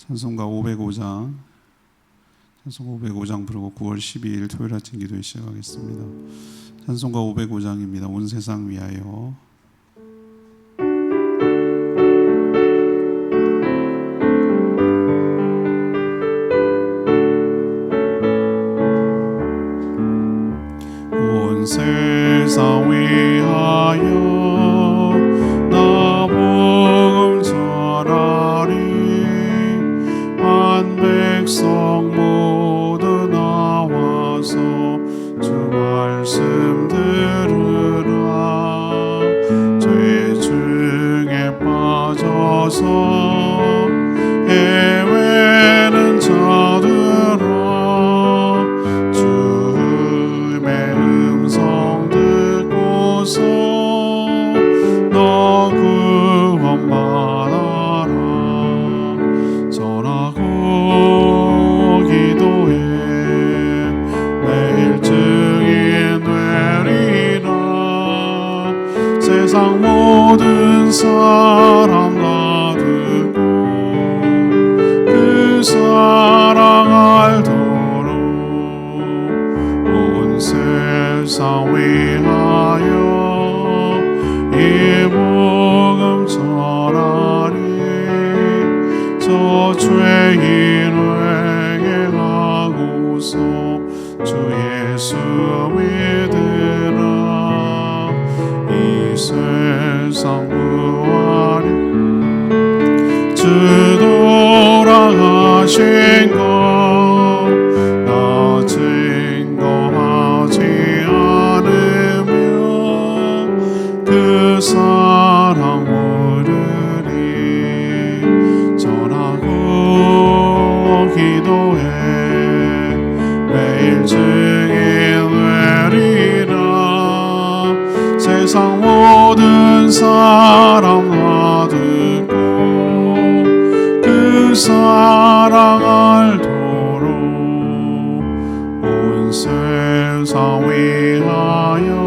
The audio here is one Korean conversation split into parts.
찬송가 505장 부르고 9월 12일 토요일 아침 기도회 시작하겠습니다. 찬송가 505장입니다. 온 세상 위하여. 온 세상 위하여 나 복음 전하리. 만 백성 모두 나와서 주 말씀 들으라. 죄 중에 빠져서 헤매는 자들아, 너 구원받아라. 전하고 기도해 매일 증인 되리라. 세상 모든 사람 다 듣고 그 사랑 알도록 온 세상 위하여 이 복음 전하리. 저 죄인 회개하고서 주 예수 믿으라. 이 세상 구하리. 주 돌아가신 것 나 증거하지 않으며 그 사랑 모르리. 전하고 기도해 매일 증인 되리라. 세상 모든 사람 다 듣고 그 사랑 알도록 온 세상 위하여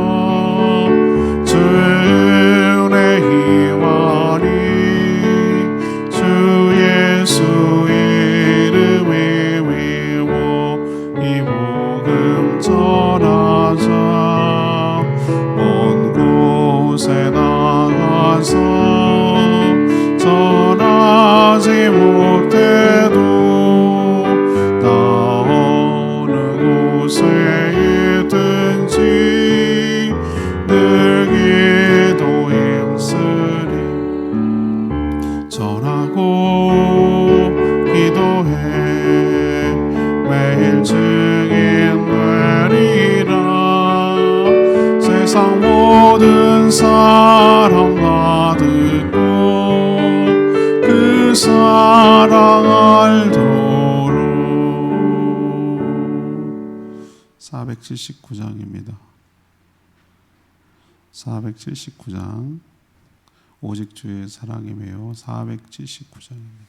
전하지 못해도 나 어느 곳에 있든지 늘 기도 힘쓰리. 전하고 기도해 매일 증인 되리라. 세상 모든 사람 다 듣고 그 사랑 알도록. 479장입니다. 479장 오직 주의 사랑이 매요. 479장입니다.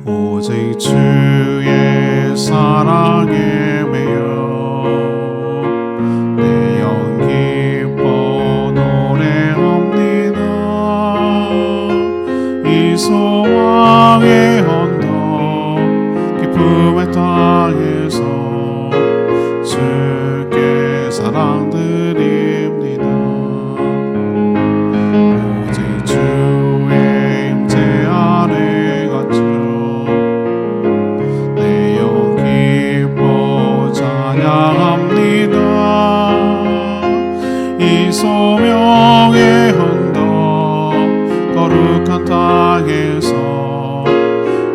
오직 주의 사랑에 매여 내 영 기뻐 노래합니다. 이 소망의 언덕 기쁨의 땅에서 주께 사랑드립니다. 오직 주의 임재 안에 갇혀 찬양합니다. 이 소명의 언덕 거룩한 땅에서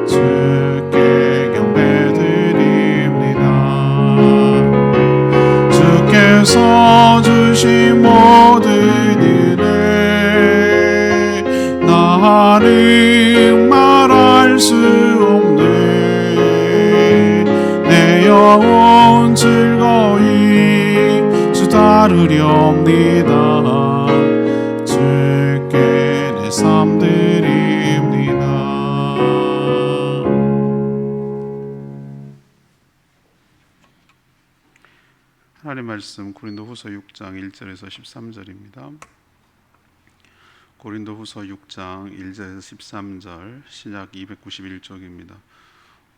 주께 경배드립니다. 주께서 주신 모든 은혜 나는 말할 수 없네. 내 영혼 즐거이 주 따르렵니다. 주께 내 삶들이 말씀 고린도후서 6장 1절에서 13절입니다. 고린도후서 6장 1절에서 13절 신약 291쪽입니다.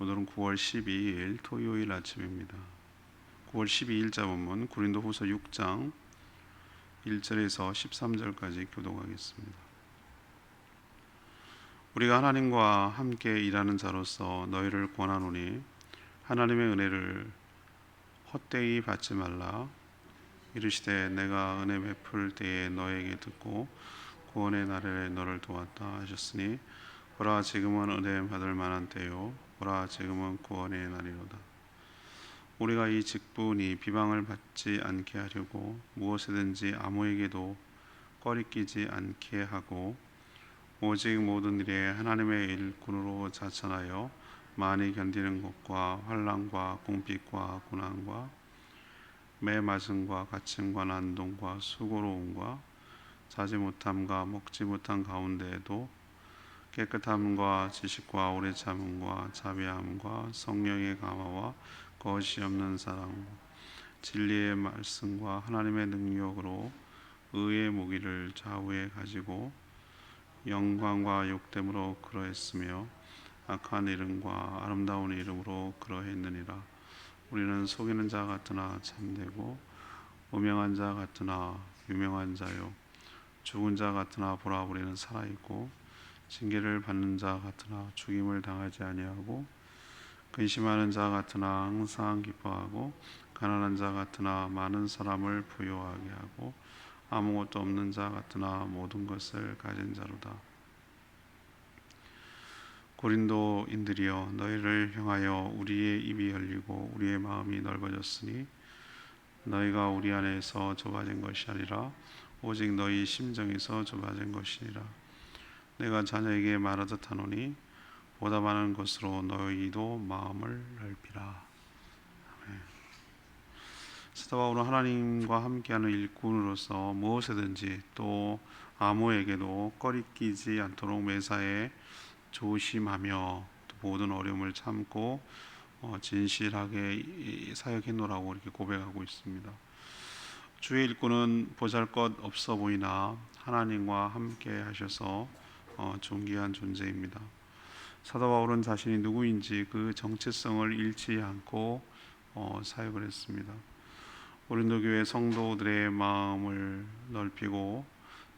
오늘은 9월 12일 토요일 아침입니다. 9월 12일 자본문 고린도후서 6장 1절에서 13절까지 교독하겠습니다. 우리가 하나님과 함께 일하는 자로서 너희를 권하노니 하나님의 은혜를 헛되이 받지 말라. 이르시되 내가 은혜 베풀 때에 너에게 듣고 구원의 날에 너를 도왔다 하셨으니 보라 지금은 은혜 받을 만한 때요 보라 지금은 구원의 날이로다. 우리가 이 직분이 비방을 받지 않게 하려고 무엇이든지 아무에게도 꺼리끼지 않게 하고 오직 모든 일에 하나님의 일꾼으로 자천하여 많이 견디는 것과 환난과 궁핍과 고난과 매 맞음과 갇힘과 난동과 수고로움과 자지 못함과 먹지 못한 가운데에도 깨끗함과 지식과 오래 참음과 자비함과 성령의 감화와 거짓이 없는 사랑 진리의 말씀과 하나님의 능력으로 의의 무기를 좌우에 가지고 영광과 욕됨으로 그러했으며 악한 이름과 아름다운 이름으로 그러했느니라. 우리는 속이는 자 같으나 참되고 무명한 자 같으나 유명한 자요 죽은 자 같으나 보라 우리는 살아있고 징계를 받는 자 같으나 죽임을 당하지 아니하고 근심하는 자 같으나 항상 기뻐하고 가난한 자 같으나 많은 사람을 부유하게 하고 아무것도 없는 자 같으나 모든 것을 가진 자로다. 고린도인들이여 너희를 향하여 우리의 입이 열리고 우리의 마음이 넓어졌으니 너희가 우리 안에서 좁아진 것이 아니라 오직 너희 심정에서 좁아진 것이니라. 내가 자녀에게 말하듯 하노니 보다 많은 것으로 너희도 마음을 넓히라. 아멘. 사도 바울은 하나님과 함께하는 일꾼으로서 무엇이든지 또 아무에게도 꺼리끼지 않도록 매사에 조심하며 또 모든 어려움을 참고 진실하게 사역해노라고 이렇게 고백하고 있습니다. 주의 일꾼은 보잘것 없어 보이나 하나님과 함께 하셔서 존귀한 존재입니다. 사도 바울은 자신이 누구인지 그 정체성을 잃지 않고 사역을 했습니다. 고린도 교회 성도들의 마음을 넓히고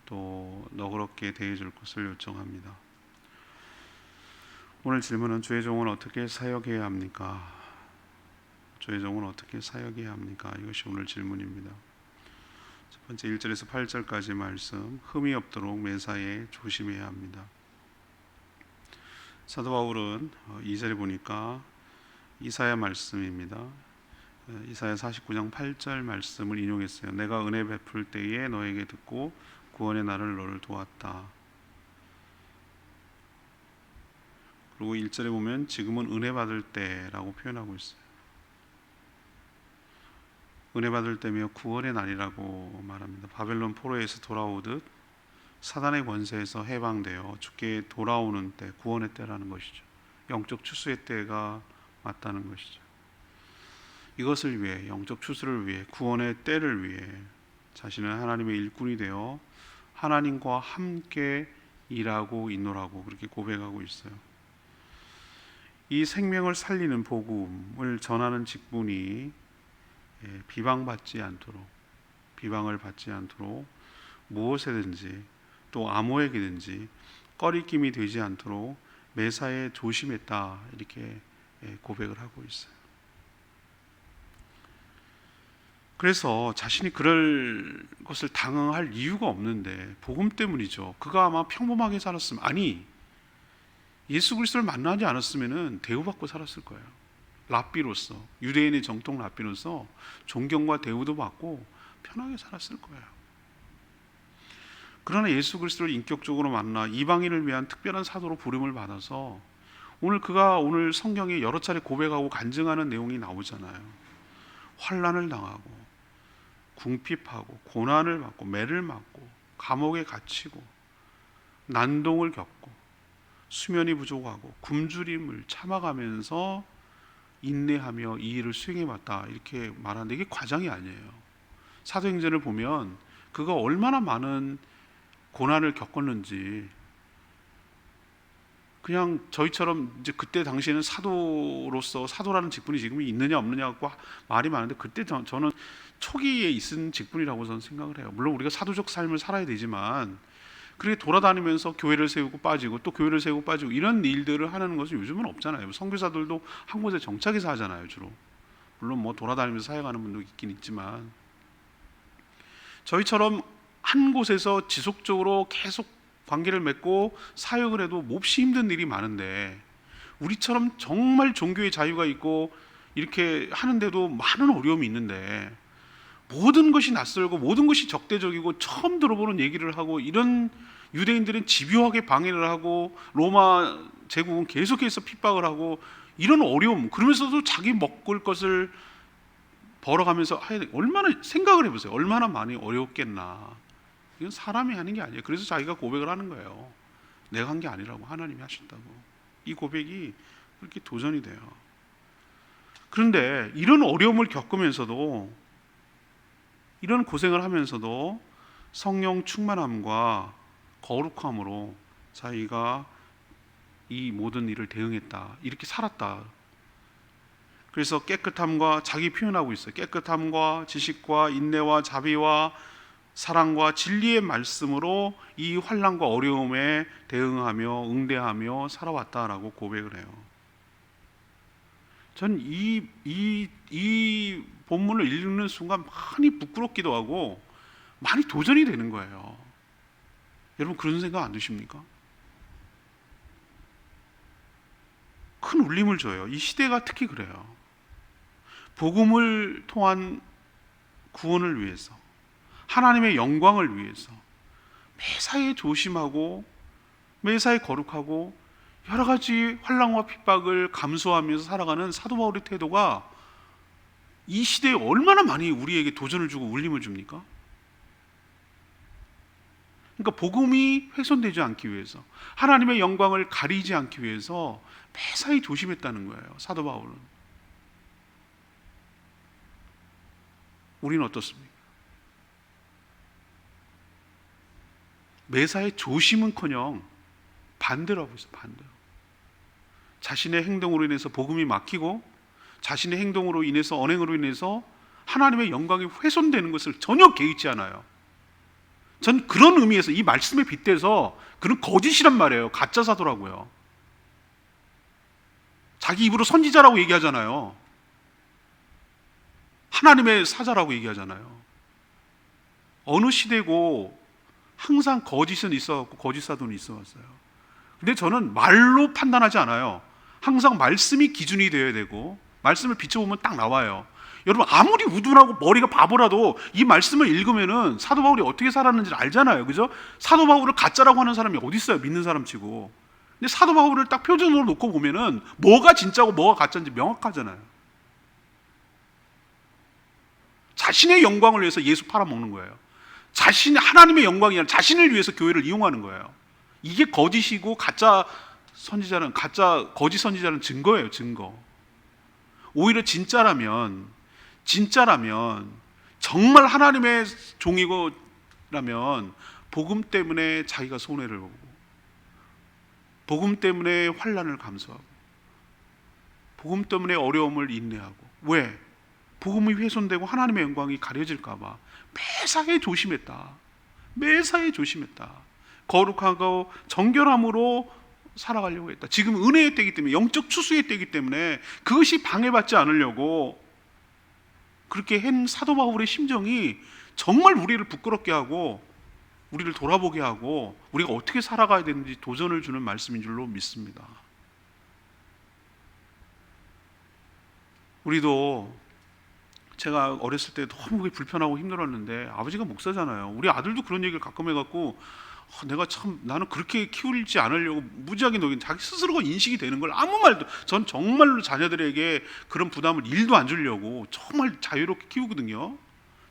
또 너그럽게 대해줄 것을 요청합니다. 오늘 질문은 주의 종은 어떻게 사역해야 합니까? 주의 종은 어떻게 사역해야 합니까? 이것이 오늘 질문입니다. 첫 번째 1절에서 8절까지 말씀, 흠이 없도록 매사에 조심해야 합니다. 사도 바울은 2절에 보니까 이사야 말씀입니다. 이사야 49장 8절 말씀을 인용했어요. 내가 은혜 베풀 때에 너에게 듣고 구원의 날을 너를 도왔다. 그리고 1절에 보면 지금은 은혜 받을 때라고 표현하고 있어요. 은혜 받을 때며 구원의 날이라고 말합니다. 바벨론 포로에서 돌아오듯 사단의 권세에서 해방되어 주께 돌아오는 때, 구원의 때라는 것이죠. 영적 추수의 때가 맞다는 것이죠. 이것을 위해, 영적 추수를 위해, 구원의 때를 위해 자신은 하나님의 일꾼이 되어 하나님과 함께 일하고 있노라고 그렇게 고백하고 있어요. 이 생명을 살리는 복음을 전하는 직분이 비방받지 않도록, 비방을 받지 않도록 무엇에든지 또 아무에게든지 꺼리낌이 되지 않도록 매사에 조심했다 이렇게 고백을 하고 있어요. 그래서 자신이 그럴 것을 당할 이유가 없는데 복음 때문이죠. 그가 아마 평범하게 살았으면, 아니 예수 그리스도를 만나지 않았으면 대우받고 살았을 거예요. 랍비로서, 유대인의 정통 랍비로서 존경과 대우도 받고 편하게 살았을 거예요. 그러나 예수 그리스도를 인격적으로 만나 이방인을 위한 특별한 사도로 부름을 받아서 그가 오늘 성경에 여러 차례 고백하고 간증하는 내용이 나오잖아요. 환난을 당하고 궁핍하고 고난을 받고 매를 맞고 감옥에 갇히고 난동을 겪고 수면이 부족하고 굶주림을 참아가면서 인내하며 이 일을 수행해왔다 이렇게 말하는데 이게 과장이 아니에요. 사도행전을 보면 그가 얼마나 많은 고난을 겪었는지, 그냥 저희처럼 이제 그때 당시에는 사도로서 사도라는 직분이 지금 있느냐 없느냐고 말이 많은데, 그때 저는 초기에 있은 직분이라고 저는 생각을 해요. 물론 우리가 사도적 삶을 살아야 되지만 그렇게 돌아다니면서 교회를 세우고 빠지고 또 교회를 세우고 빠지고 이런 일들을 하는 것은 요즘은 없잖아요. 선교사들도 한 곳에 정착해서 하잖아요, 주로. 물론 뭐 돌아다니면서 사역하는 분도 있긴 있지만, 저희처럼 한 곳에서 지속적으로 계속 관계를 맺고 사역을 해도 몹시 힘든 일이 많은데, 우리처럼 정말 종교의 자유가 있고 이렇게 하는데도 많은 어려움이 있는데, 모든 것이 낯설고 모든 것이 적대적이고 처음 들어보는 얘기를 하고, 이런 유대인들은 집요하게 방해를 하고 로마 제국은 계속해서 핍박을 하고, 이런 어려움, 그러면서도 자기 먹을 것을 벌어가면서 얼마나, 생각을 해보세요. 얼마나 많이 어려웠겠나. 이건 사람이 하는 게 아니에요. 그래서 자기가 고백을 하는 거예요. 내가 한 게 아니라고, 하나님이 하셨다고. 이 고백이 그렇게 도전이 돼요. 그런데 이런 어려움을 겪으면서도, 이런 고생을 하면서도 성령 충만함과 거룩함으로 자기가 이 모든 일을 대응했다, 이렇게 살았다. 그래서 깨끗함과, 자기 표현하고 있어요. 깨끗함과 지식과 인내와 자비와 사랑과 진리의 말씀으로 이 환난과 어려움에 대응하며 응대하며 살아왔다라고 고백을 해요. 전 이 본문을 읽는 순간 많이 부끄럽기도 하고 많이 도전이 되는 거예요. 여러분, 그런 생각 안 드십니까? 큰 울림을 줘요. 이 시대가 특히 그래요. 복음을 통한 구원을 위해서, 하나님의 영광을 위해서 매사에 조심하고 매사에 거룩하고 여러 가지 환난과 핍박을 감수하면서 살아가는 사도 바울의 태도가 이 시대에 얼마나 많이 우리에게 도전을 주고 울림을 줍니까? 그러니까 복음이 훼손되지 않기 위해서, 하나님의 영광을 가리지 않기 위해서 매사에 조심했다는 거예요, 사도 바울은. 우리는 어떻습니까? 매사에 조심은커녕 반대로 하고 있어요. 반대로. 자신의 행동으로 인해서 복음이 막히고 자신의 행동으로 인해서, 언행으로 인해서 하나님의 영광이 훼손되는 것을 전혀 개의치 않아요. 전 그런 의미에서 이 말씀에 빗대서 그는 거짓이란 말이에요. 가짜 사도라고요. 자기 입으로 선지자라고 얘기하잖아요. 하나님의 사자라고 얘기하잖아요. 어느 시대고 항상 거짓은 있어왔고 거짓 사도는 있어왔어요. 근데 저는 말로 판단하지 않아요. 항상 말씀이 기준이 되어야 되고, 말씀을 비춰보면 딱 나와요. 여러분, 아무리 우둔하고 머리가 바보라도 이 말씀을 읽으면은 사도 바울이 어떻게 살았는지를 알잖아요. 그죠? 사도 바울을 가짜라고 하는 사람이 어디 있어요? 믿는 사람 치고. 근데 사도 바울을 딱 표준으로 놓고 보면은 뭐가 진짜고 뭐가 가짜인지 명확하잖아요. 자신의 영광을 위해서 예수 팔아먹는 거예요. 자신의, 하나님의 영광이 아니라 자신을 위해서 교회를 이용하는 거예요. 이게 거짓이고 가짜 선지자는, 가짜 거짓 선지자는 증거예요, 증거. 오히려 진짜라면 정말 하나님의 종이고라면 복음 때문에 자기가 손해를 보고, 복음 때문에 환난을 감수하고, 복음 때문에 어려움을 인내하고. 왜? 복음이 훼손되고 하나님의 영광이 가려질까 봐 매사에 조심했다. 매사에 조심했다. 거룩하고 정결함으로 살아가려고 했다. 지금 은혜의 때이기 때문에, 영적 추수의 때이기 때문에 그것이 방해받지 않으려고 그렇게 한 사도 바울의 심정이 정말 우리를 부끄럽게 하고 우리를 돌아보게 하고 우리가 어떻게 살아가야 되는지 도전을 주는 말씀인 줄로 믿습니다. 우리도, 제가 어렸을 때 너무 불편하고 힘들었는데, 아버지가 목사잖아요. 우리 아들도 그런 얘기를 가끔 해갖고 내가 참, 나는 그렇게 키우지 않으려고 무지하게 노긴, 자기 스스로가 인식이 되는 걸 아무 말도, 전 정말로 자녀들에게 그런 부담을 1도 안 주려고 정말 자유롭게 키우거든요.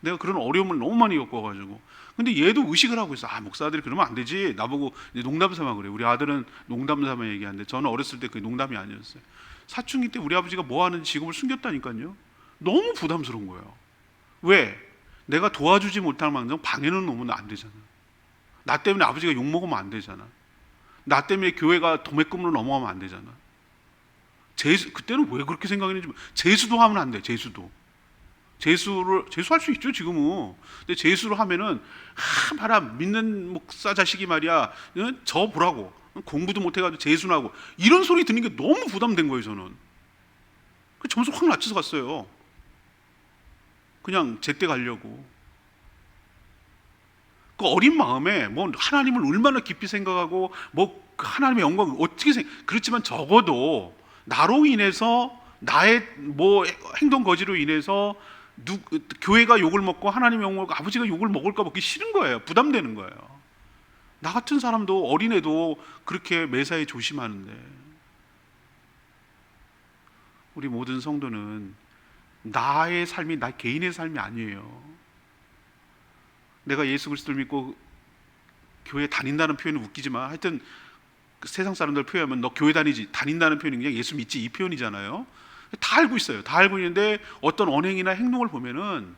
내가 그런 어려움을 너무 많이 겪어가지고. 근데 얘도 의식을 하고 있어. 목사들이 그러면 안 되지. 나보고 농담 삼아 그래. 우리 아들은 농담 삼아 얘기하는데 저는 어렸을 때 그게 농담이 아니었어요. 사춘기 때 우리 아버지가 뭐 하는 직업을 숨겼다니까요. 너무 부담스러운 거예요. 왜? 내가 도와주지 못할 망정 방해는 놓으면 안 되잖아. 나 때문에 아버지가 욕먹으면 안 되잖아. 나 때문에 교회가 도매금으로 넘어가면 안 되잖아. 그때는 왜 그렇게 생각했는지. 재수도 하면 안 돼. 재수할 수 있죠 지금은. 근데 재수를 하면은 봐라 믿는 목사 자식이 말이야, 저 보라고 공부도 못해가지고 재수나 하고 이런 소리 듣는 게 너무 부담된 거예요. 저는 그 점수 확 낮춰서 갔어요. 그냥 제때 가려고. 그 어린 마음에 뭐 하나님을 얼마나 깊이 생각하고 뭐 하나님의 영광을 어떻게 그렇지만 적어도 나로 인해서 나의 뭐 행동 거지로 인해서 교회가 욕을 먹고 하나님의 영광을 먹고 아버지가 욕을 먹을까 먹기 싫은 거예요. 부담되는 거예요. 나 같은 사람도 어린애도 그렇게 매사에 조심하는데, 우리 모든 성도는 나의 삶이 나 개인의 삶이 아니에요. 내가 예수 그리스도를 믿고 교회 다닌다는 표현은 웃기지만 하여튼 세상 사람들 표현하면 너 교회 다닌다는 표현이 그냥 예수 믿지 이 표현이잖아요. 다 알고 있어요. 다 알고 있는데 어떤 언행이나 행동을 보면은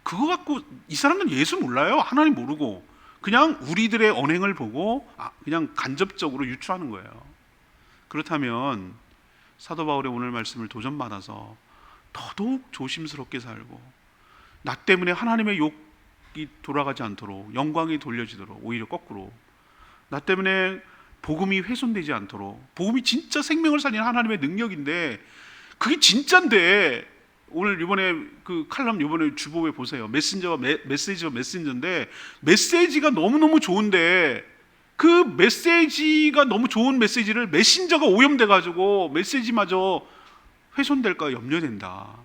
그거 갖고 이 사람은 예수 몰라요. 하나님 모르고 그냥 우리들의 언행을 보고 그냥 간접적으로 유추하는 거예요. 그렇다면 사도 바울의 오늘 말씀을 도전받아서 더더욱 조심스럽게 살고 나 때문에 하나님의 욕이 돌아가지 않도록, 영광이 돌려지도록, 오히려 거꾸로 나 때문에 복음이 훼손되지 않도록, 복음이 진짜 생명을 살리는 하나님의 능력인데 그게 진짜인데, 오늘 이번에 그 칼럼 이번에 주보에 보세요. 메시지인데 메시지가 너무너무 좋은데 그 메시지가 너무 좋은 메시지를 메신저가 오염돼 가지고 메시지마저 훼손될까 염려된다.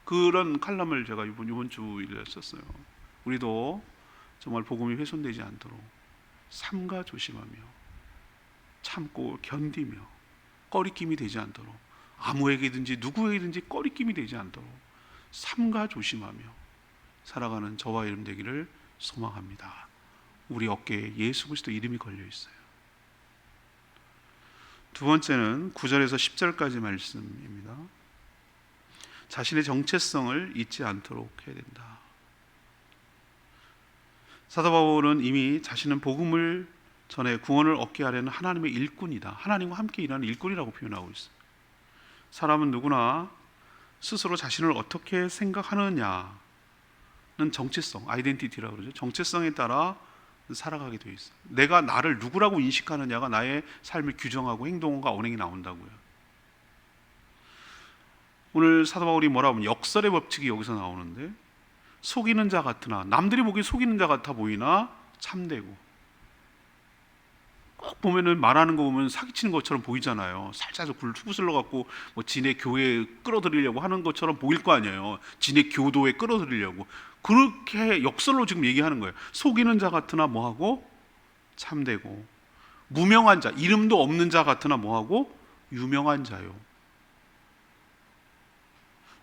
그런 칼럼을 제가 이번 주일에 썼어요. 우리도 정말 복음이 훼손되지 않도록 삼가 조심하며 참고 견디며 꺼리낌이 되지 않도록, 아무에게든지 누구에게든지 꺼리낌이 되지 않도록 삼가 조심하며 살아가는 저와 여러분 되기를 소망합니다. 우리 어깨에 예수 그리스도 이름이 걸려 있어요. 두 번째는 9절에서 10절까지 말씀입니다. 자신의 정체성을 잊지 않도록 해야 된다. 사도 바울은 이미 자신은 복음을 전에 구원을 얻게 하려는 하나님의 일꾼이다, 하나님과 함께 일하는 일꾼이라고 표현하고 있어요. 사람은 누구나 스스로 자신을 어떻게 생각하느냐는 정체성, 아이덴티티라고 그러죠. 정체성에 따라 살아가게 되어 있어요. 내가 나를 누구라고 인식하느냐가 나의 삶을 규정하고 행동과 언행이 나온다고요. 오늘 사도 바울이 뭐라고 하면 역설의 법칙이 여기서 나오는데, 속이는 자 같으나, 남들이 보기에 속이는 자 같아 보이나 참되고, 꼭 보면은 말하는 거 보면 사기치는 것처럼 보이잖아요. 살짝 굴투구슬러 갖고 뭐 지네 교회에 끌어들이려고 하는 것처럼 보일 거 아니에요. 지네 교도에 끌어들이려고. 그렇게 역설로 지금 얘기하는 거예요. 속이는 자 같으나 뭐하고 참되고, 무명한 자, 이름도 없는 자 같으나 뭐하고 유명한 자요.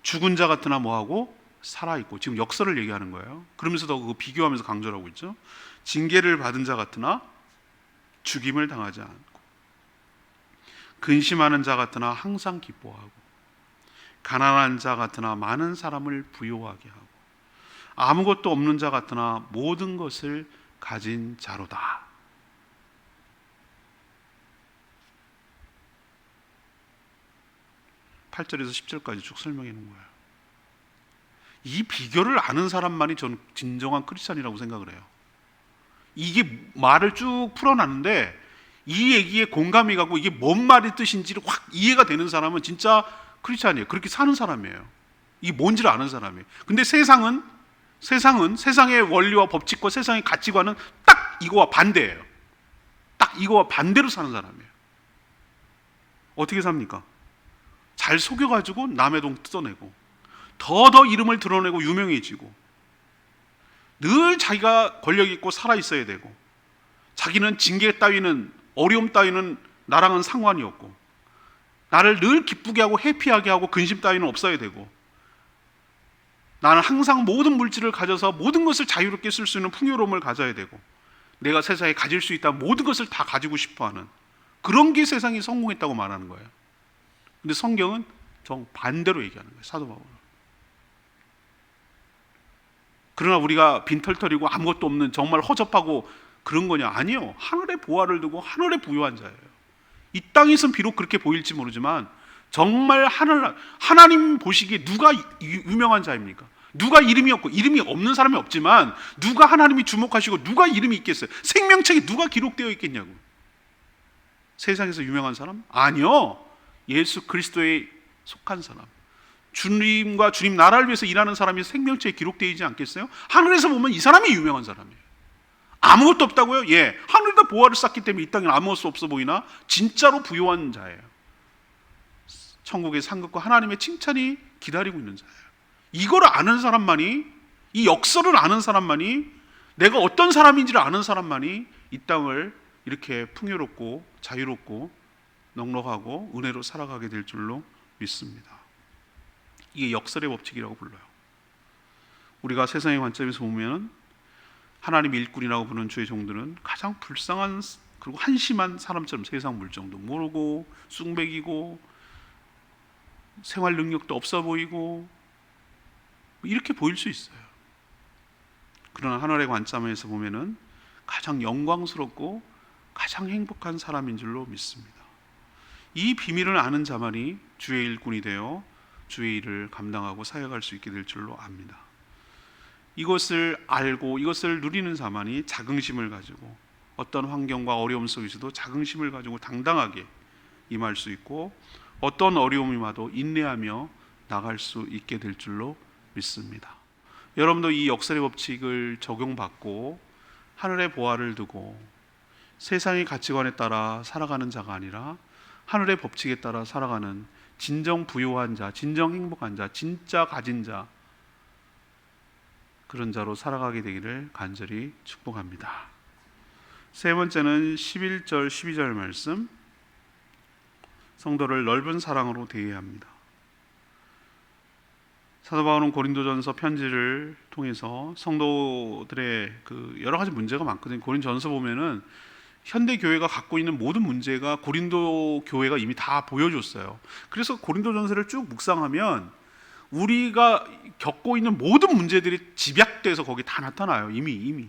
죽은 자 같으나 뭐하고 살아있고. 지금 역설을 얘기하는 거예요. 그러면서도 그거 비교하면서 강조를 하고 있죠. 징계를 받은 자 같으나 죽임을 당하지 않고, 근심하는 자 같으나 항상 기뻐하고, 가난한 자 같으나 많은 사람을 부요하게 하고, 아무것도 없는 자 같으나 모든 것을 가진 자로다. (8절에서) (10절까지) 쭉 설명해 놓은 거예요. 이 비결을 아는 사람만이 저는 진정한 크리스찬이라고 생각을 해요. 이게 말을 쭉 풀어놨는데 이 얘기에 공감이 가고 이게 뭔 말의 뜻인지를 확 이해가 되는 사람은 진짜 크리스찬이에요. 그렇게 사는 사람이에요. 이게 뭔지를 아는 사람이에요. 근데 세상은 세상의 원리와 법칙과 세상의 가치관은 딱 이거와 반대예요. 딱 이거와 반대로 사는 사람이에요. 어떻게 삽니까? 잘 속여가지고 남의 돈 뜯어내고, 더 이름을 드러내고 유명해지고, 늘 자기가 권력 있고 살아 있어야 되고, 자기는 징계 따위는, 어려움 따위는 나랑은 상관이 없고, 나를 늘 기쁘게 하고 해피하게 하고 근심 따위는 없어야 되고, 나는 항상 모든 물질을 가져서 모든 것을 자유롭게 쓸 수 있는 풍요로움을 가져야 되고, 내가 세상에 가질 수 있다면 모든 것을 다 가지고 싶어하는 그런 게 세상이 성공했다고 말하는 거예요. 근데 성경은 정 반대로 얘기하는 거예요. 사도 바울은. 그러나 우리가 빈털털이고 아무것도 없는 정말 허접하고 그런 거냐? 아니요. 하늘의 보화를 두고 하늘의 부유한 자예요. 이 땅에선 비록 그렇게 보일지 모르지만 정말 하나님 보시기에 누가 유명한 자입니까? 누가 이름이 없고, 이름이 없는 사람이 없지만 누가 하나님이 주목하시고 누가 이름이 있겠어요? 생명책에 누가 기록되어 있겠냐고. 세상에서 유명한 사람? 아니요. 예수 그리스도에 속한 사람, 주님과 주님 나라를 위해서 일하는 사람이 생명책에 기록되어 있지 않겠어요? 하늘에서 보면 이 사람이 유명한 사람이에요. 아무것도 없다고요? 예. 하늘에다 보화를 쌓기 때문에 이 땅에 아무것도 없어 보이나 진짜로 부유한 자예요. 천국의 상급과 하나님의 칭찬이 기다리고 있는 자예요. 이걸 아는 사람만이, 이 역사를 아는 사람만이, 내가 어떤 사람인지를 아는 사람만이 이 땅을 이렇게 풍요롭고 자유롭고 넉넉하고 은혜로 살아가게 될 줄로 믿습니다. 이게 역설의 법칙이라고 불러요. 우리가 세상의 관점에서 보면 하나님의 일꾼이라고 부르는 주의 종들은 가장 불쌍한 그리고 한심한 사람처럼 세상 물정도 모르고 쑥맥이고 생활 능력도 없어 보이고 이렇게 보일 수 있어요. 그러나 하늘의 관점에서 보면은 가장 영광스럽고 가장 행복한 사람인 줄로 믿습니다. 이 비밀을 아는 자만이 주의 일꾼이 되어 주의 일을 감당하고 사역할 수 있게 될 줄로 압니다. 이것을 알고 이것을 누리는 자만이 자긍심을 가지고 어떤 환경과 어려움 속에서도 자긍심을 가지고 당당하게 임할 수 있고 어떤 어려움이 와도 인내하며 나갈 수 있게 될 줄로 믿습니다. 여러분도 이 역설의 법칙을 적용받고 하늘의 보화를 두고 세상의 가치관에 따라 살아가는 자가 아니라 하늘의 법칙에 따라 살아가는 진정 부유한 자, 진정 행복한 자, 진짜 가진 자, 그런 자로 살아가게 되기를 간절히 축복합니다. 세 번째는 11절 12절 말씀, 성도를 넓은 사랑으로 대해야 합니다. 사도 바울은 고린도전서 편지를 통해서 성도들의 그 여러 가지 문제가 많거든요. 고린도전서 보면은 현대 교회가 갖고 있는 모든 문제가 고린도 교회가 이미 다 보여줬어요. 그래서 고린도전서를 쭉 묵상하면 우리가 겪고 있는 모든 문제들이 집약돼서 거기 다 나타나요. 이미.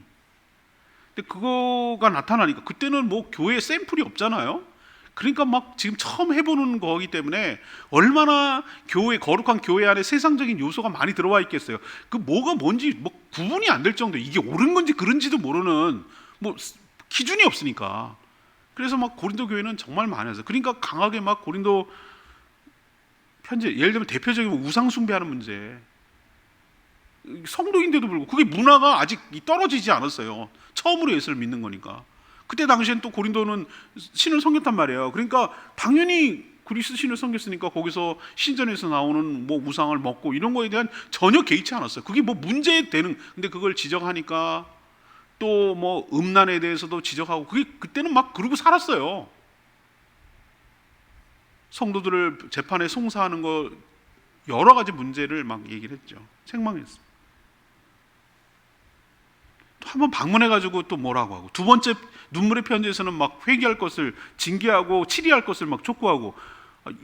근데 그거가 나타나니까 그때는 뭐 교회 샘플이 없잖아요. 그러니까 막 지금 처음 해보는 거기 때문에 얼마나 교회, 거룩한 교회 안에 세상적인 요소가 많이 들어와 있겠어요. 그 뭐가 뭔지 뭐 구분이 안 될 정도, 이게 옳은 건지 그른지도 모르는 뭐 기준이 없으니까. 그래서 막 고린도 교회는 정말 많아서, 그러니까 강하게 막 고린도 편지, 예를 들면 대표적인 우상 숭배하는 문제, 성도인데도 불구하고 그게 문화가 아직 떨어지지 않았어요. 처음으로 예수를 믿는 거니까. 그때 당시엔 또 고린도는 신을 섬겼단 말이에요. 그러니까 당연히 그리스 신을 섬겼으니까 거기서 신전에서 나오는 뭐 우상을 먹고 이런 거에 대한 전혀 개의치 않았어요. 그게 뭐 문제되는, 근데 그걸 지적하니까 또 뭐 음란에 대해서도 지적하고, 그게 그때는 막 그러고 살았어요. 성도들을 재판에 송사하는 거 여러 가지 문제를 막 얘기를 했죠. 책망했어요. 또 한 번 방문해가지고 또 뭐라고 하고, 두 번째 눈물의 편지에서는 막 회개할 것을 징계하고 치리할 것을 막 촉구하고,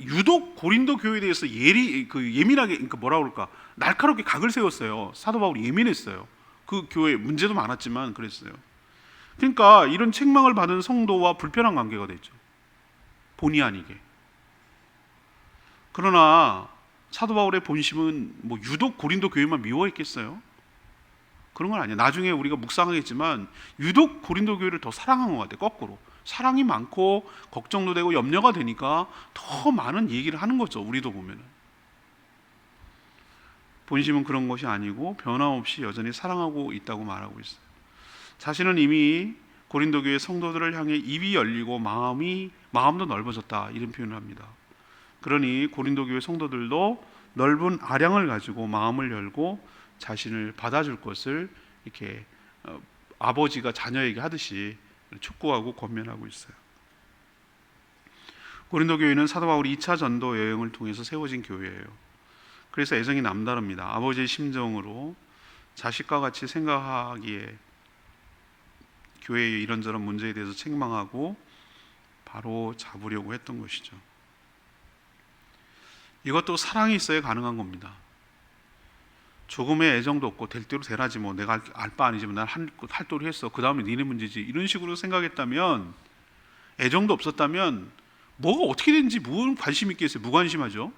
유독 고린도 교회에 대해서 예민하게, 그러니까 뭐라 그럴까, 날카롭게 각을 세웠어요. 사도 바울이 예민했어요. 그 교회 문제도 많았지만 그랬어요. 그러니까 이런 책망을 받은 성도와 불편한 관계가 됐죠. 본의 아니게. 그러나 사도 바울의 본심은 뭐 유독 고린도 교회만 미워했겠어요? 그런 건 아니에요. 나중에 우리가 묵상하겠지만 유독 고린도 교회를 더 사랑한 것 같아요. 거꾸로 사랑이 많고 걱정도 되고 염려가 되니까 더 많은 얘기를 하는 거죠. 우리도 보면은 본심은 그런 것이 아니고 변함없이 여전히 사랑하고 있다고 말하고 있어요. 자신은 이미 고린도 교회 성도들을 향해 입이 열리고 마음도 넓어졌다, 이런 표현을 합니다. 그러니 고린도 교회 성도들도 넓은 아량을 가지고 마음을 열고 자신을 받아줄 것을 이렇게 아버지가 자녀에게 하듯이 촉구하고 권면하고 있어요. 고린도 교회는 사도 바울이 2차 전도 여행을 통해서 세워진 교회예요. 그래서 애정이 남다릅니다. 아버지의 심정으로 자식과 같이 생각하기에 교회의 이런저런 문제에 대해서 책망하고 바로 잡으려고 했던 것이죠. 이것도 사랑이 있어야 가능한 겁니다. 조금의 애정도 없고 될 대로 되라지 뭐 내가 알 바 아니지만 난 할 도리 했어. 그 다음에 니네 문제지. 이런 식으로 생각했다면, 애정도 없었다면 뭐가 어떻게 되는지 뭘 관심 있겠어요? 무관심하죠.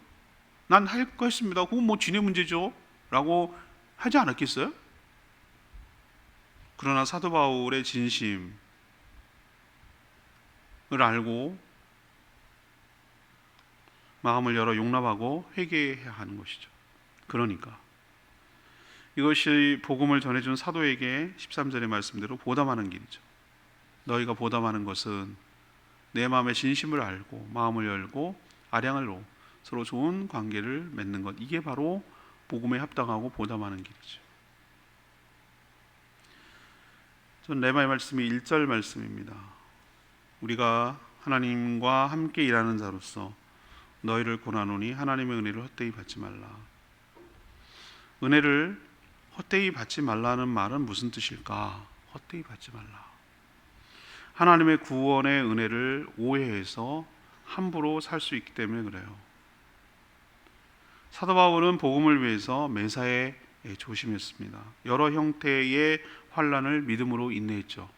난 할 거 했습니다. 그건 뭐 지네 문제죠. 라고 하지 않았겠어요? 그러나 사도 바울의 진심을 알고 마음을 열어 용납하고 회개해야 하는 것이죠. 그러니까 이것이 복음을 전해준 사도에게 13절의 말씀대로 보담하는 길이죠. 너희가 보담하는 것은 내 마음의 진심을 알고 마음을 열고 아량으로 서로 좋은 관계를 맺는 것, 이게 바로 복음에 합당하고 보담하는 길이죠. 전 레마의 말씀이 1절 말씀입니다. 우리가 하나님과 함께 일하는 자로서 너희를 권하노니 하나님의 은혜를 헛되이 받지 말라. 은혜를 헛되이 받지 말라는 말은 무슨 뜻일까? 헛되이 받지 말라. 하나님의 구원의 은혜를 오해해서 함부로 살 수 있기 때문에 그래요. 사도 바울은 복음을 위해서 매사에 조심했습니다. 여러 형태의 환난을 믿음으로 인내했죠.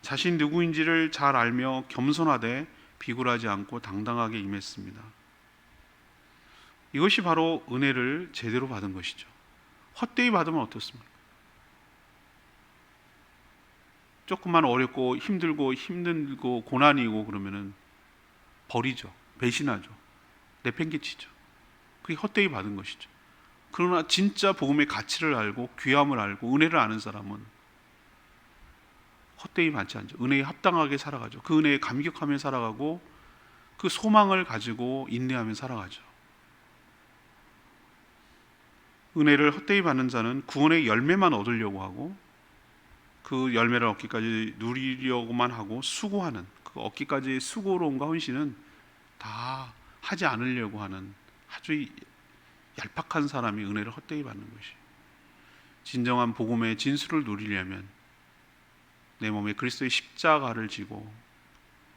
자신 누구인지를 잘 알며 겸손하되 비굴하지 않고 당당하게 임했습니다. 이것이 바로 은혜를 제대로 받은 것이죠. 헛되이 받으면 어떻습니까? 조금만 어렵고 힘들고 고난이고 그러면은 버리죠. 배신하죠. 내팽개치죠. 그게 헛되이 받은 것이죠. 그러나 진짜 복음의 가치를 알고 귀함을 알고 은혜를 아는 사람은 헛되이 받지 않죠. 은혜에 합당하게 살아가죠. 그 은혜에 감격하며 살아가고 그 소망을 가지고 인내하며 살아가죠. 은혜를 헛되이 받는 자는 구원의 열매만 얻으려고 하고 그 열매를 얻기까지 누리려고만 하고 수고하는, 그 얻기까지의 수고로움과 헌신은 다 하지 않으려고 하는 아주 얄팍한 사람이 은혜를 헛되이 받는 것이. 진정한 복음의 진수를 누리려면 내 몸에 그리스도의 십자가를 지고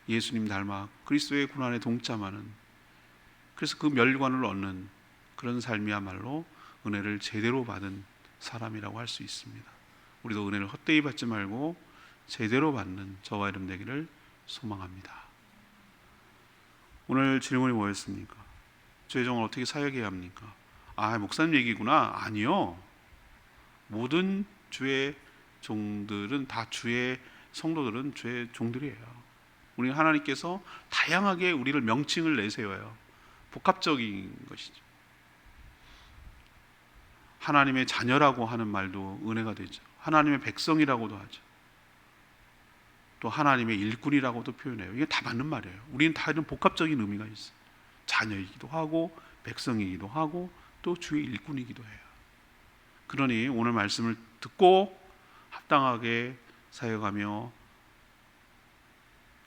예수님 닮아 그리스도의 고난에 동참하는, 그래서 그 멸관을 얻는 그런 삶이야말로 은혜를 제대로 받은 사람이라고 할 수 있습니다. 우리도 은혜를 헛되이 받지 말고 제대로 받는 저와 여러분 되기를 소망합니다. 오늘 질문이 뭐였습니까? 주의 종을 어떻게 사역해야 합니까? 목사님 얘기구나. 아니요. 모든 주의 종들은 다 주의 성도들은 주의 종들이에요. 우리 하나님께서 다양하게 우리를 명칭을 내세워요. 복합적인 것이죠. 하나님의 자녀라고 하는 말도 은혜가 되죠. 하나님의 백성이라고도 하죠. 또 하나님의 일꾼이라고도 표현해요. 이게 다 맞는 말이에요. 우리는 다 이런 복합적인 의미가 있어요. 자녀이기도 하고 백성이기도 하고 또 주의 일꾼이기도 해요. 그러니 오늘 말씀을 듣고 합당하게 사역하며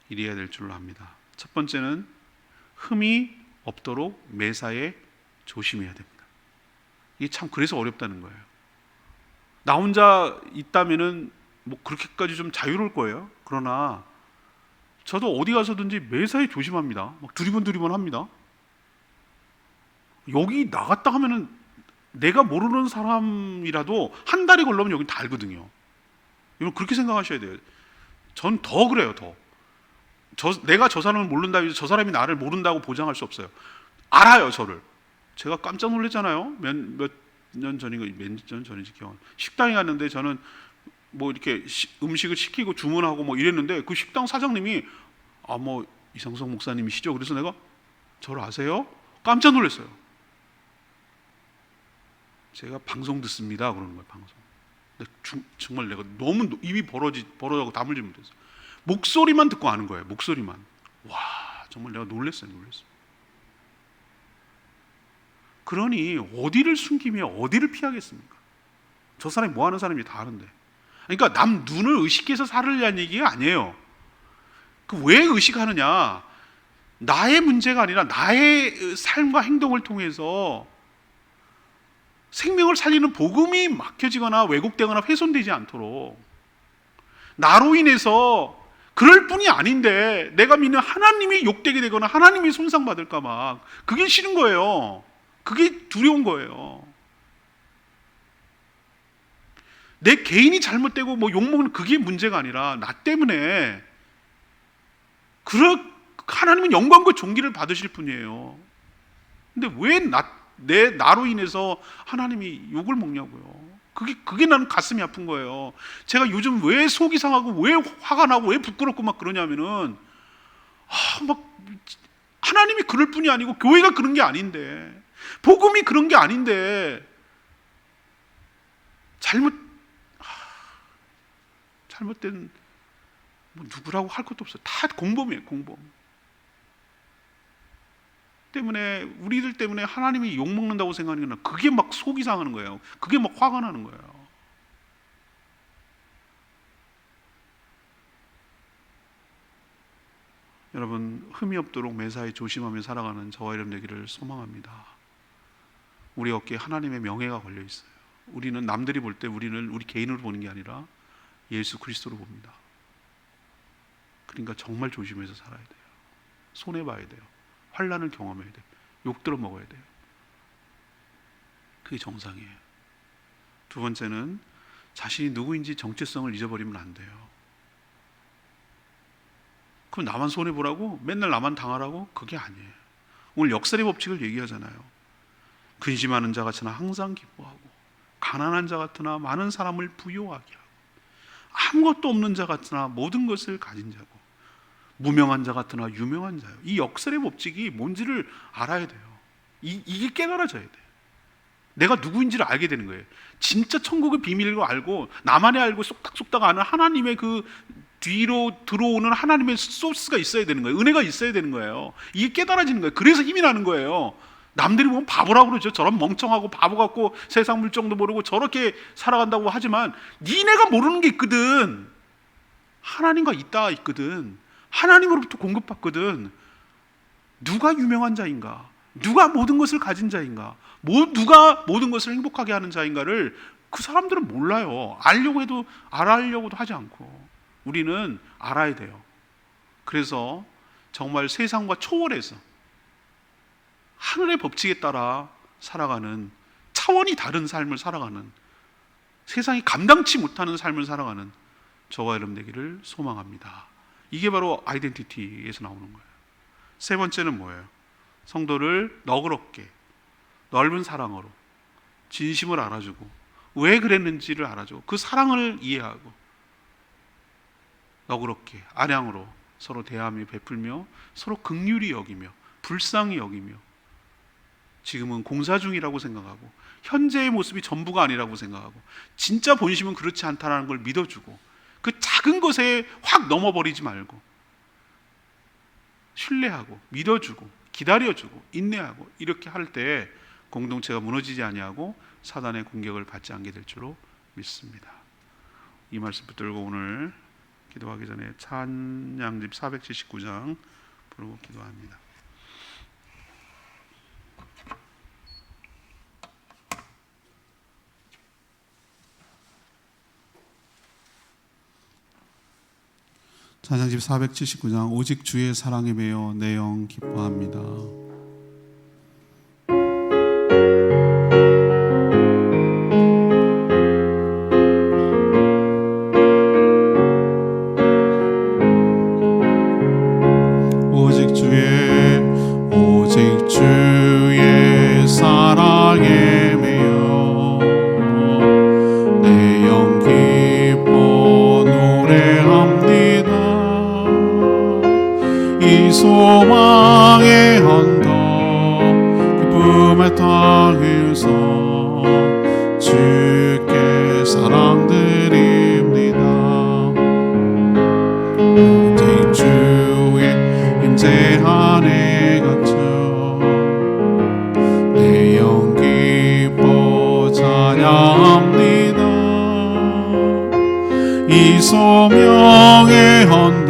일해야 될 줄로 압니다. 첫 번째는 흠이 없도록 매사에 조심해야 됩니다. 이게 참 그래서 어렵다는 거예요. 나 혼자 있다면은 뭐 그렇게까지 좀 자유로울 거예요. 그러나 저도 어디 가서든지 매사에 조심합니다. 막 두리번 합니다. 여기 나갔다 하면은 내가 모르는 사람이라도 한 달이 걸리면 여기 다 알거든요. 여러분 그렇게 생각하셔야 돼요. 전 더 그래요. 더. 내가 저 사람을 모른다고 해서 저 사람이 나를 모른다고 보장할 수 없어요. 알아요, 저를. 제가 깜짝 놀랐잖아요. 몇 년 전인가, 몇 년 전인지 기억. 식당에 갔는데 저는 뭐 이렇게 음식을 시키고 주문하고 뭐 이랬는데 그 식당 사장님이 뭐 이상성 목사님이시죠? 그래서 내가 저를 아세요? 깜짝 놀랐어요. 제가 방송 듣습니다. 그러는 거예요, 방송. 근데 정말 내가 너무 입이 벌어져고 다물지 못했어요. 목소리만 듣고 아는 거예요. 목소리만. 와, 정말 내가 놀랐어요. 그러니 어디를 숨기며 어디를 피하겠습니까? 저 사람이 뭐 하는 사람인지 다 아는데. 그러니까 남 눈을 의식해서 살으려는 얘기가 아니에요. 그 왜 의식하느냐? 나의 문제가 아니라 나의 삶과 행동을 통해서 생명을 살리는 복음이 막혀지거나 왜곡되거나 훼손되지 않도록, 나로 인해서 그럴 뿐이 아닌데 내가 믿는 하나님이 욕되게 되거나 하나님이 손상받을까 봐 그게 싫은 거예요. 그게 두려운 거예요. 내 개인이 잘못되고 뭐 욕먹는 그게 문제가 아니라 나 때문에 하나님은 영광과 존귀를 받으실 분이에요. 근데 왜 나로 인해서 하나님이 욕을 먹냐고요. 그게 나는 가슴이 아픈 거예요. 제가 요즘 왜 속이 상하고 왜 화가 나고 왜 부끄럽고 막 그러냐면은 막 하나님이 그럴 뿐이 아니고 교회가 그런 게 아닌데, 복음이 그런 게 아닌데 잘못된 뭐 누구라고 할 것도 없어요. 다 공범이에요, 공범. 때문에 우리들 때문에 하나님이 욕 먹는다고 생각하는 건 그게 막 속이 상하는 거예요. 그게 막 화가 나는 거예요. 여러분, 흠이 없도록 매사에 조심하며 살아가는 저와 여러분 되기를 소망합니다. 우리 어깨에 하나님의 명예가 걸려 있어요. 우리는 남들이 볼 때 우리는 우리 개인으로 보는 게 아니라 예수 그리스도로 봅니다. 그러니까 정말 조심해서 살아야 돼요. 손해봐야 돼요. 환난을 경험해야 돼요. 욕 들어 먹어야 돼요. 그게 정상이에요. 두 번째는 자신이 누구인지 정체성을 잊어버리면 안 돼요. 그럼 나만 손해보라고? 맨날 나만 당하라고? 그게 아니에요. 오늘 역설의 법칙을 얘기하잖아요. 근심하는 자 같으나 항상 기뻐하고, 가난한 자 같으나 많은 사람을 부요하게 하고, 아무것도 없는 자 같으나 모든 것을 가진 자고, 무명한 자 같으나 유명한 자요. 이 역설의 법칙이 뭔지를 알아야 돼요. 이게 깨달아져야 돼요. 내가 누구인지를 알게 되는 거예요. 진짜 천국의 비밀을 알고 나만이 알고 쏙닥쏙닥 아는 하나님의 그 뒤로 들어오는 하나님의 소스가 있어야 되는 거예요. 은혜가 있어야 되는 거예요. 이게 깨달아지는 거예요. 그래서 힘이 나는 거예요. 남들이 보면 바보라고 그러죠. 저런 멍청하고 바보 같고 세상 물정도 모르고 저렇게 살아간다고 하지만 니네가 모르는 게 있거든. 하나님과 있거든. 하나님으로부터 공급받거든. 누가 유명한 자인가? 누가 모든 것을 가진 자인가? 누가 모든 것을 행복하게 하는 자인가를 그 사람들은 몰라요. 알아려고도 하지 않고. 우리는 알아야 돼요. 그래서 정말 세상과 초월해서 하늘의 법칙에 따라 살아가는, 차원이 다른 삶을 살아가는, 세상이 감당치 못하는 삶을 살아가는 저와 여러분 되기를 소망합니다. 이게 바로 아이덴티티에서 나오는 거예요. 세 번째는 뭐예요? 성도를 너그럽게 넓은 사랑으로 진심을 알아주고 왜 그랬는지를 알아주고 그 사랑을 이해하고 너그럽게 안양으로 서로 대하며 베풀며 서로 긍휼히 여기며 불쌍히 여기며, 지금은 공사 중이라고 생각하고 현재의 모습이 전부가 아니라고 생각하고 진짜 본심은 그렇지 않다는 걸 믿어주고, 그 작은 것에 확 넘어버리지 말고 신뢰하고 믿어주고 기다려주고 인내하고 이렇게 할 때 공동체가 무너지지 아니하고 사단의 공격을 받지 않게 될 줄로 믿습니다. 이 말씀 붙들고 오늘 기도하기 전에 찬양집 479장 부르고 기도합니다. 찬양집 479장 오직 주의 사랑에 매여 내 영 기뻐합니다. 오직 주의 사랑에 매여 내 영 기뻐 노래합니다. 이 소망의 언덕 기쁨의 땅에서 주께 사랑드립니다. 오직 주의 임재 안에 갇혀 내 영 기뻐 찬양합니다. 이 소명의 언덕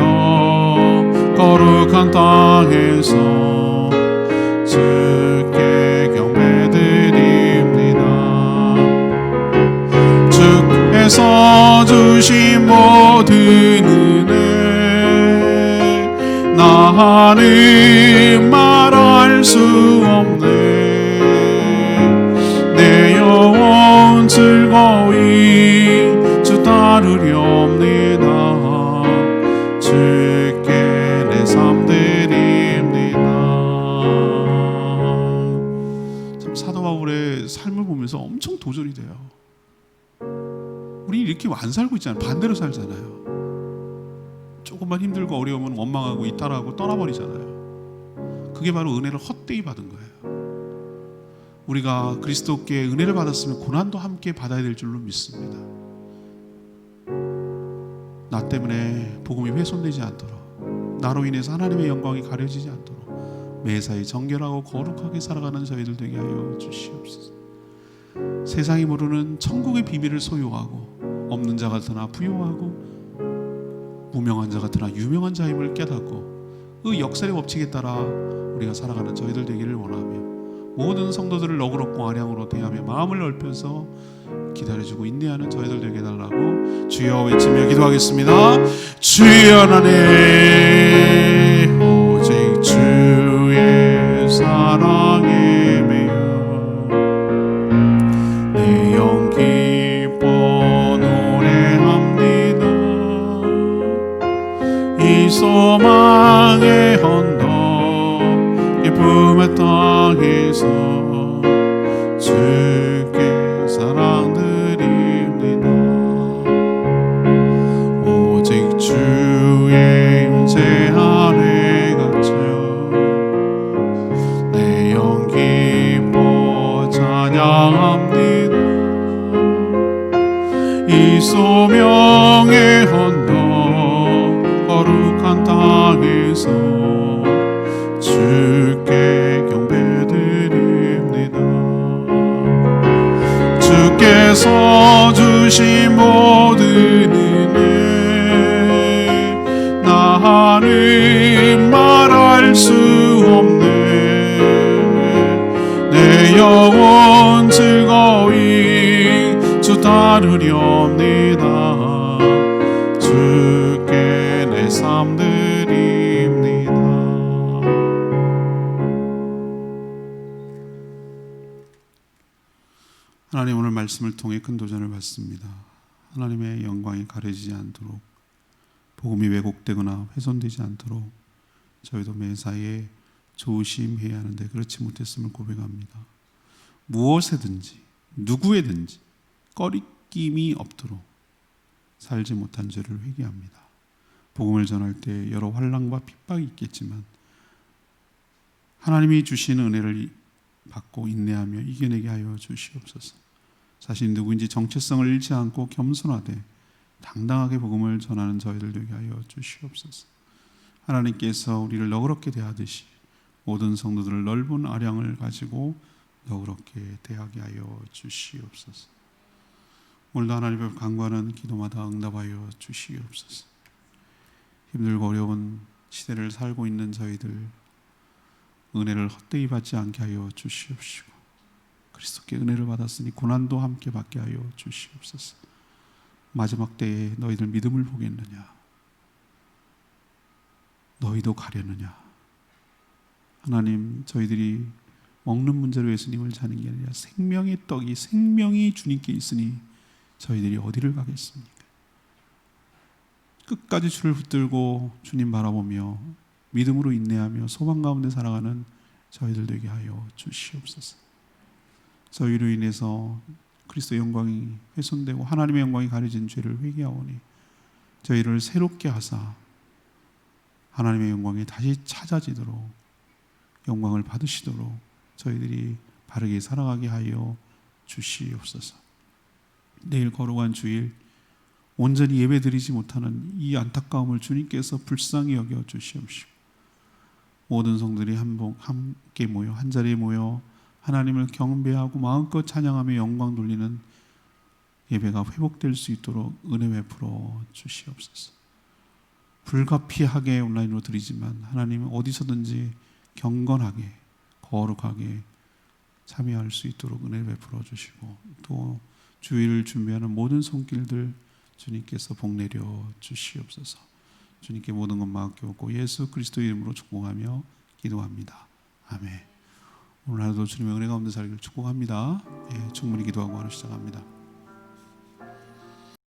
거룩한 땅에서 주께 경배드립니다. 주께서 주신 모든 은혜 나는 말할 수 없네. 내 영혼 즐거이 이렇게 안 살고 있잖아요. 반대로 살잖아요. 조금만 힘들고 어려우면 원망하고 이탈하고 떠나버리잖아요. 그게 바로 은혜를 헛되이 받은 거예요. 우리가 그리스도께 은혜를 받았으면 고난도 함께 받아야 될 줄로 믿습니다. 나 때문에 복음이 훼손되지 않도록, 나로 인해서 하나님의 영광이 가려지지 않도록 매사에 정결하고 거룩하게 살아가는 저희들 되게 하여 주시옵소서. 세상이 모르는 천국의 비밀을 소유하고 없는 자 같으나 부유하고 무명한 자 같으나 유명한 자임을 깨닫고 그 역설의 법칙에 따라 우리가 살아가는 저희들 되기를 원하며 모든 성도들을 너그럽고 안양으로 대하며 마음을 넓혀서 기다려주고 인내하는 저희들 되게 해달라고 주여 외치며 기도하겠습니다. 주여 나는 오직 주의 사랑에 매여 내 영 기뻐 노래합니다. 이 소망의 언덕 기쁨의 땅에서 주께 사랑드립니다. 오직 주의 임재 아래 갇혀 내 영 기뻐 찬양합니다. 이 소명의 언덕 거룩한 땅에서 주께 경배드립니다. 주께서 주신 모든 은혜 나는 말할 수 없네. 내 영혼 즐거이 주 따르렵니다. 주께 내 삶 드립니다. 하나님, 오늘 말씀을 통해 큰 도전을 받습니다. 하나님의 영광이 가려지지 않도록, 복음이 왜곡되거나 훼손되지 않도록 저희도 매사에 조심해야 하는데 그렇지 못했음을 고백합니다. 무엇에든지 누구에든지 꺼리낌이 없도록 살지 못한 죄를 회개합니다. 복음을 전할 때 여러 환난과 핍박이 있겠지만 하나님이 주시는 은혜를 받고 인내하며 이겨내게 하여 주시옵소서. 자신이 누구인지 정체성을 잃지 않고 겸손하되 당당하게 복음을 전하는 저희들 되게 하여 주시옵소서. 하나님께서 우리를 너그럽게 대하듯이 모든 성도들을 넓은 아량을 가지고 너그럽게 대하게 하여 주시옵소서. 오늘도 하나님 앞에 간구하는 기도마다 응답하여 주시옵소서. 힘들고 어려운 시대를 살고 있는 저희들 은혜를 헛되이 받지 않게 하여 주시옵시고 그리스도께 은혜를 받았으니 고난도 함께 받게 하여 주시옵소서. 마지막 때에 너희들 믿음을 보겠느냐? 너희도 가려느냐? 하나님, 저희들이 먹는 문제로 예수님을 자는 게 아니라 생명의 떡이 생명이 주님께 있으니 저희들이 어디를 가겠습니까? 끝까지 주를 붙들고 주님 바라보며 믿음으로 인내하며 소망 가운데 살아가는 저희들 되게 하여 주시옵소서. 저희로 인해서 그리스도의 영광이 훼손되고 하나님의 영광이 가려진 죄를 회개하오니 저희를 새롭게 하사 하나님의 영광이 다시 찾아지도록 영광을 받으시도록 저희들이 바르게 살아가게 하여 주시옵소서. 내일 거룩한 주일 온전히 예배드리지 못하는 이 안타까움을 주님께서 불쌍히 여겨 주시옵시고 모든 성들이 함께 모여 한자리에 모여 하나님을 경배하고 마음껏 찬양하며 영광 돌리는 예배가 회복될 수 있도록 은혜 베풀어 주시옵소서. 불가피하게 온라인으로 드리지만 하나님은 어디서든지 경건하게 거룩하게 참여할 수 있도록 은혜 베풀어 주시고 또 주일을 준비하는 모든 손길들 주님께서 복내려 주시옵소서. 주님께 모든 것 맡겨놓고 예수 그리스도의 이름으로 축복하며 기도합니다. 아멘. 오늘 하루도 주님의 은혜 가운데 살기를 축복합니다. 충분히 기도하고 하루 시작합니다.